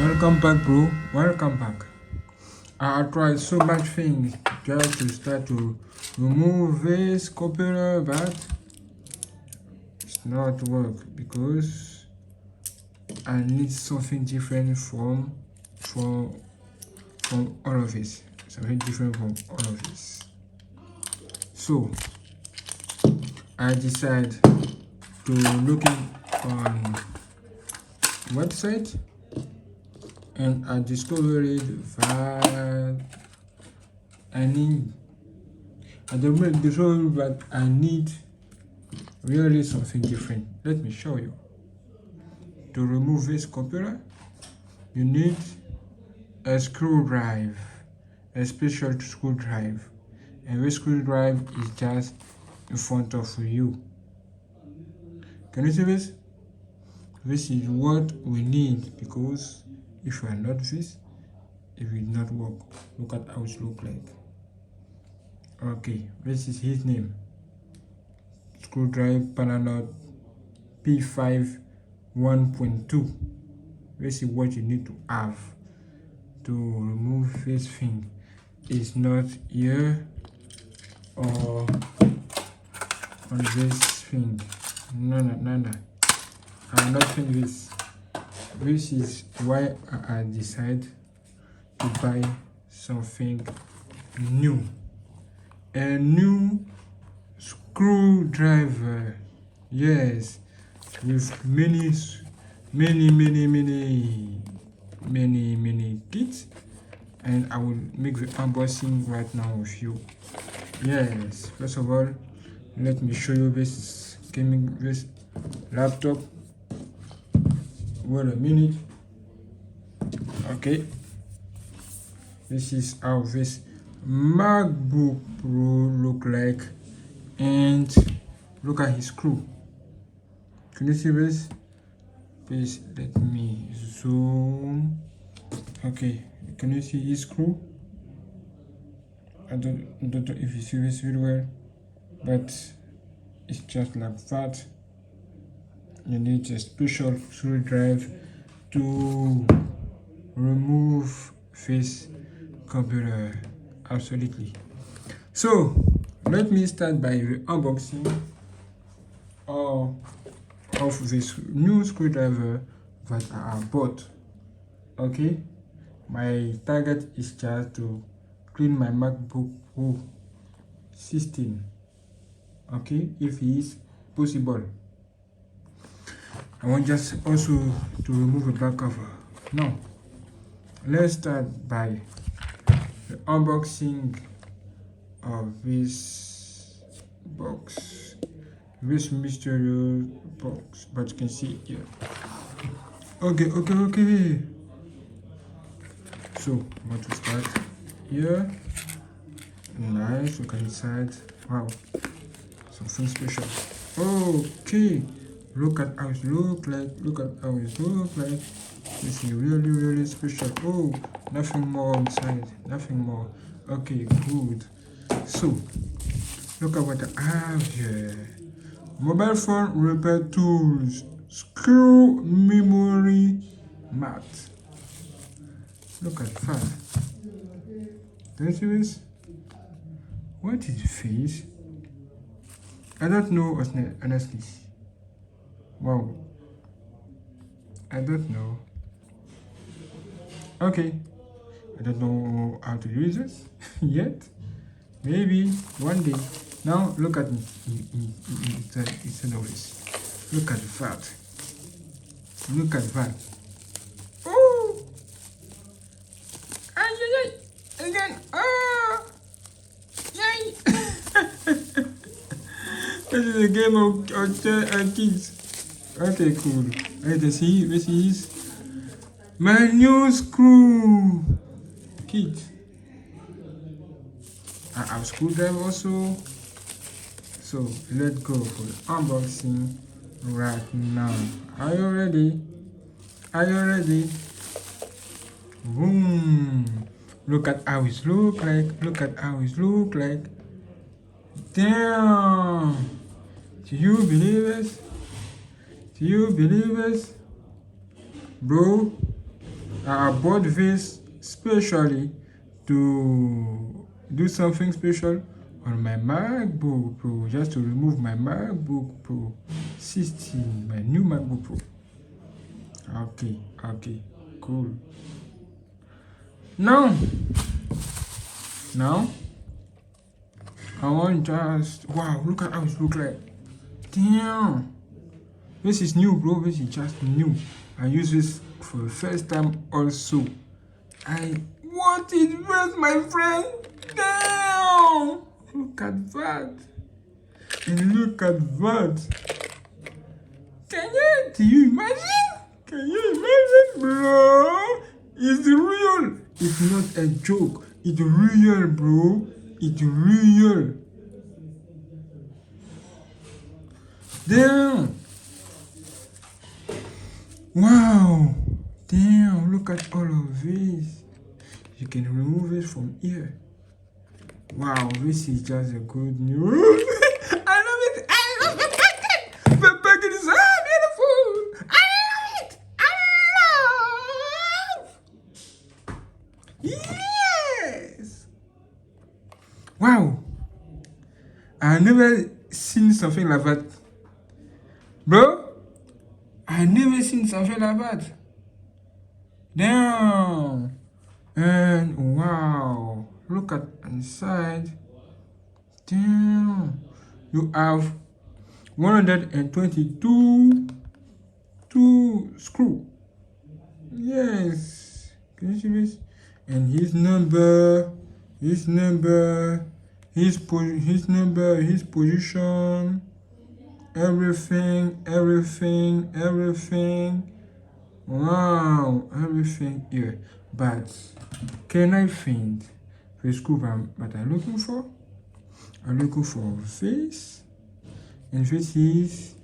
Welcome back, bro. Welcome back. I tried so much things just to start to remove this computer, but it's not work because I need something different from all of this. Something different from all of this. So I decided to looking on website, and I discovered that I need really something different. Let me show you. To remove this computer, you need a screwdriver, a special screwdriver, and this screwdriver is just in front of you. Can you see this? This is what we need, because if you are not this, it will not work. Look at how it looks like. Okay, this is his name. Screwdriver Panalot P5 1.2. This is what you need to have to remove this thing. It's not here or on this thing. No. I'm not doing this. This is why I decided to buy something new. A new screwdriver. Yes, with many kits, and I will make the unboxing right now with you. Yes, first of all, let me show you this laptop. Wait a minute. Okay, this is how this Macbook Pro look like, and look at his screw. Can you see this? Please let me zoom. Okay, can you see his screw? I don't know if you see this very well, but it's just like that. You need a special screwdriver to remove this computer. Absolutely. So let me start by the unboxing of this new screwdriver that I bought. Okay, my target is just to clean my MacBook Pro 16. Okay, if it is possible. I want just also to remove the back cover. Now, let's start by the unboxing of this box, this mysterious box, but you can see it here. Okay. So I'm going to start here. Nice, look inside. Wow, something special. Okay, look at how it look like. This is really special. Oh, nothing more inside, nothing more. Okay, good. So look at what I have here. Mobile phone repair tools, screw memory mat. Look at that. Do you see this? What is this? I don't know, honestly. Wow, I don't know. Okay, I don't know how to use this yet. Maybe one day. Now look at me instead of this. Look at that. Look at that. Oh! Ay! Again! Oh! Yay! This is a game of kids. Okay, cool. Let's see. This is my new screw kit. I have screwdriver also. So let's go for the unboxing right now. Are you ready? Boom! Look at how it look like. Damn! Do you believe this? Bro, I bought this specially to do something special on my MacBook Pro, just to remove my MacBook Pro 16, my new MacBook Pro. Okay, cool. Now I want just, wow, look at how it look like. Damn, this is new, bro. This is just new. I use this for the first time also. What is this, my friend? Damn, look at that. And look at that. Do you imagine? Can you imagine, bro? It's real. It's not a joke. It's real, bro. It's real. Damn. Wow. Damn, look at all of this. You can remove it from here. Wow, this is just a good news. I love it. The package is so beautiful. I love it. Yes. Wow. I never seen something like that. Bro, I never seen something like that. Damn. And wow, look at inside. Damn. You have 122 screw. Yes. Can you see this? And his number, his position, everything. Wow, everything here. But can I find the screw that I'm looking for? I'm looking for this, and this is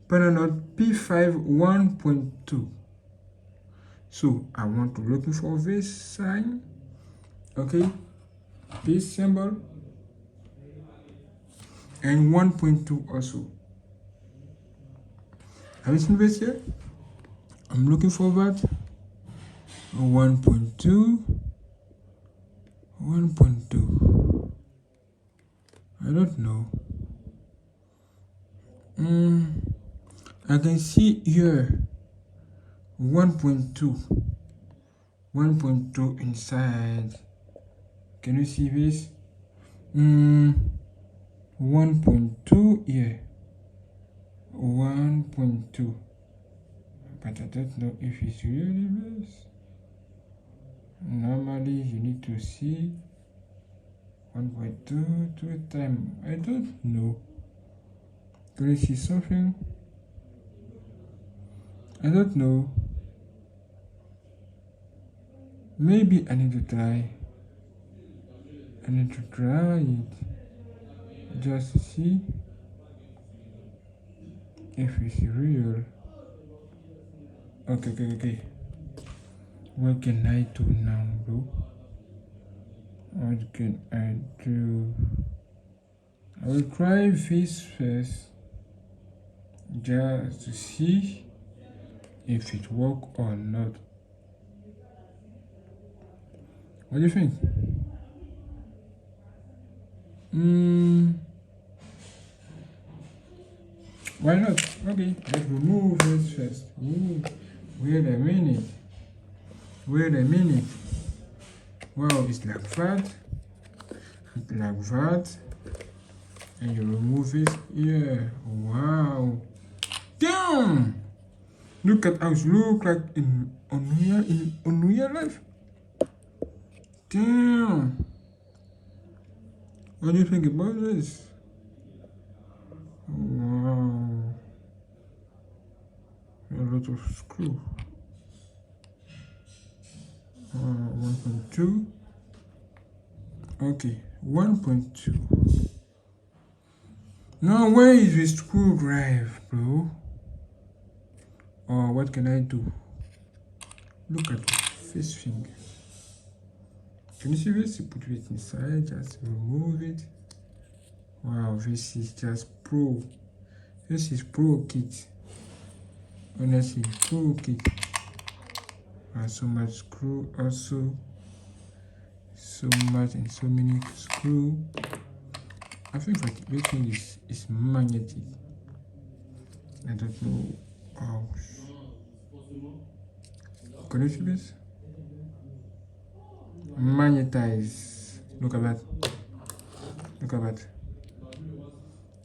Pananote P5 1.2. So I want to looking for this sign. Okay, this symbol, and 1.2 also. Have you seen this here? I'm looking for that. 1.2. I don't know. I can see here 1.2 inside. Can you see this? 1.2 here. 1.2. But I don't know if it's really this. Normally you need to see 1.2 2 times. I don't know. Can you see something? I don't know. Maybe I need to try. It just to see if it's real. Okay. What can I do now, bro? What can I do? I will try this first, just to see if it works or not. What do you think? Why not? Okay, let's remove this first. Ooh, wait a minute. Wow, it's like that. And you remove it here. Wow. Damn! Look at how it looks like in real life. Damn! What do you think about this? Wow. A lot of screw. 1.2. Okay, 1.2. Now where is the screwdriver, bro? Or what can I do? Look at this thing. Can you see this? You put it inside, just remove it. Wow, this is just pro. This is pro kit. Honestly, pro kit. So much screw also. So much and so many screw. I think that everything is magnetic. I don't know how. Can you see this? Magnetized. Look at that. Look at that.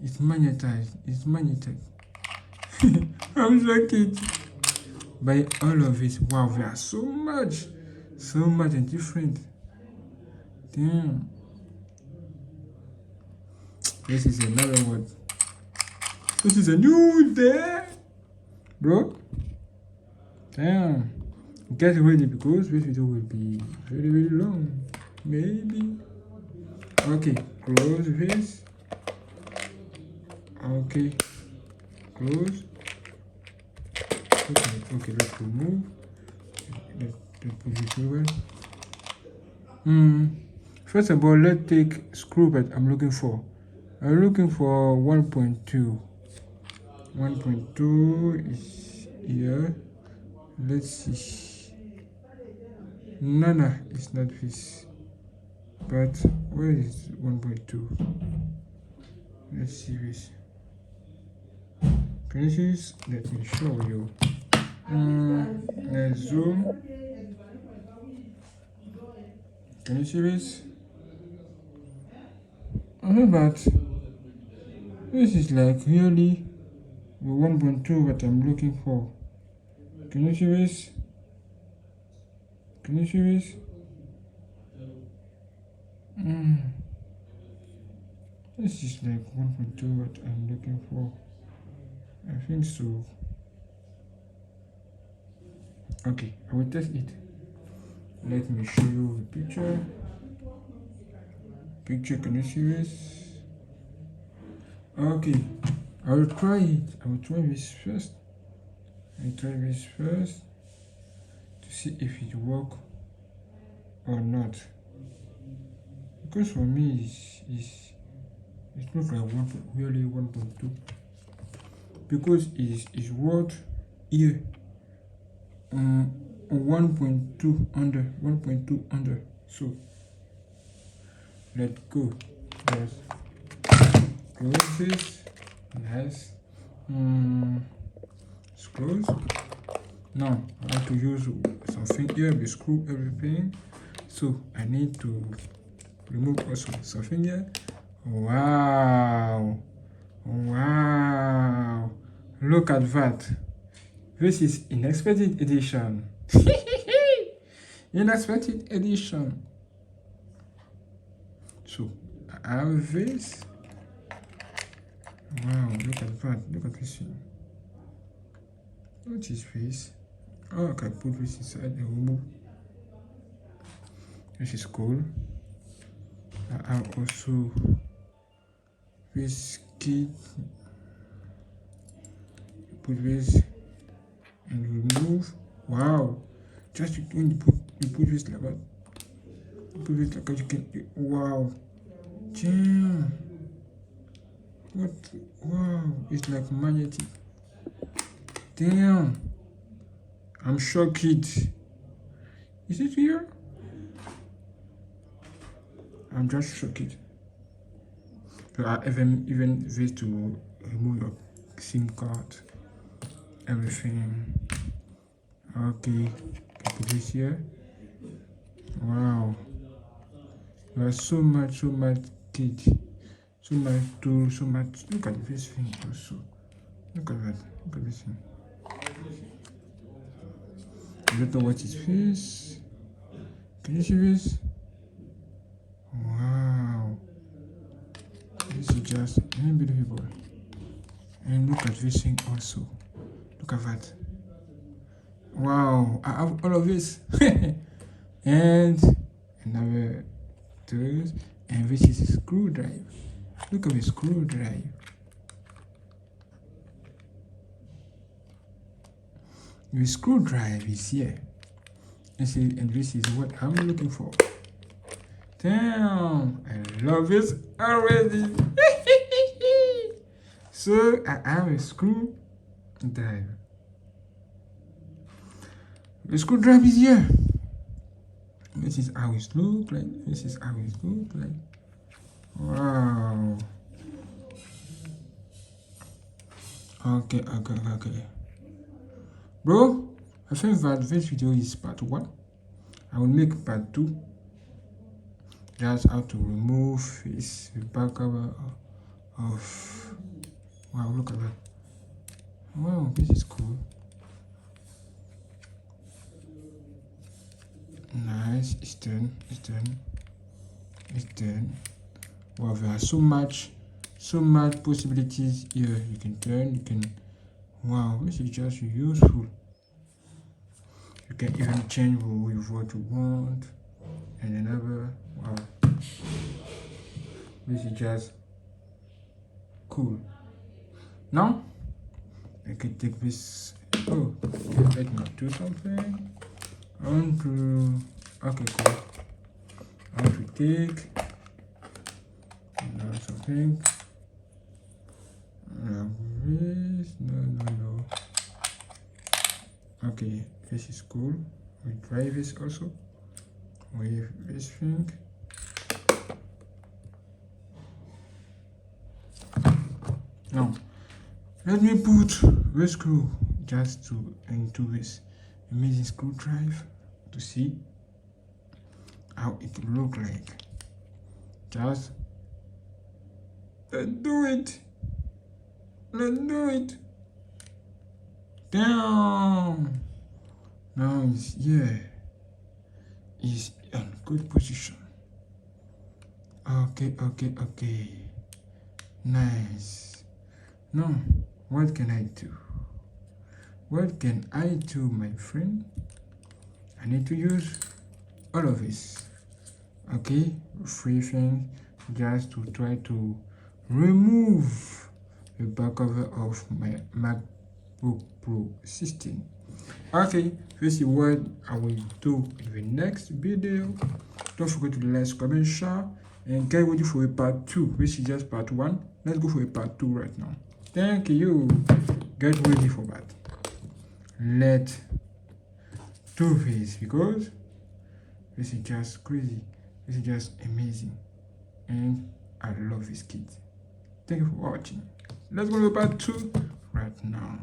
It's magnetized. It's magnetized. I'm shocked by all of it. Wow, there are so much and different. Damn. This is another one. This is a new day, bro. Damn. Get ready because this video will be very, very long. Maybe. Okay, close this. Okay, close. Okay, let's remove. Let's put this over. First of all, let's take screw that I'm looking for. I'm looking for 1.2. 1.2 is here. Let's see. No, it's not this. But where is 1.2? Let's see this. Can you see this? Let me show you. Let's zoom. Can you see this? But this is like really the 1.2 that I'm looking for. Can you see this? Can you see this? This is like 1.2 what I'm looking for. I think so. Okay, I will test it. Let me show you the picture. Can you see this? Okay, I will try it. I will try this first. To see if it works or not. Because for me, it looks like really 1.2. Because it's what here 1.2 under. So let's go. Just close this. Nice. It's closed. Now I have to use something here. We screw everything. So I need to remove also something here. Wow. Look at that. This is unexpected edition. Unexpected edition. So I have this. Wow, look at that. Look at this thing. What is this? Oh, I can put this inside and remove. This is cool. I have also this kit. Put this and remove. Wow, just when you put this like that, you can. Wow, damn. What? Wow, it's like magnetic. Damn, I'm shocked. Is it here? I'm just shocked. So I even this to remove your SIM card, everything. Okay, put this here. Wow, there's so much kit, so much tool, so much. Look at this thing also. Look at that. Look at this thing. I don't know what is this. Can you see this? Wow, this is just unbelievable. And look at this thing also. Look at that. Wow, I have all of this. And another tools, and this is a screwdriver. Look at the screwdriver. The screwdriver is here. And this is what I'm looking for. Damn, I love this already. So I have a screwdriver. The screwdriver is here. This is how it looks like. This is how it looks like. Wow. Okay. Bro, I think that this video is part 1. I will make part 2. Just how to remove this back cover of. Wow, look at that. Wow, this is cool. Nice, it's done. Wow, there are so much possibilities here. You can turn, you can. Wow, this is just useful. You can even change what you want and another. Wow, this is just cool. Now I can take this. Oh, okay, let me do something. I want to. Okay, cool. I want to take something. This. No. Okay, this is cool. We try this also with this thing. Now, let me put the screw just into this amazing screwdriver to see how it look like. Just let's do it. Damn. Now it's here. It's in good position. Okay. Nice. Now, what can I do? My friend? I need to use all of this. Okay, 3 things just to try to remove the back cover of my MacBook Pro 16. Okay, this is what I will do in the next video. Don't forget to like, comment, share, and get ready for a part 2. This is just part 1. Let's go for a part 2 right now. Thank you. Get ready for that. Let's do this because this is just crazy. This is just amazing. And I love this kit. Thank you for watching. Let's go to part 2 right now.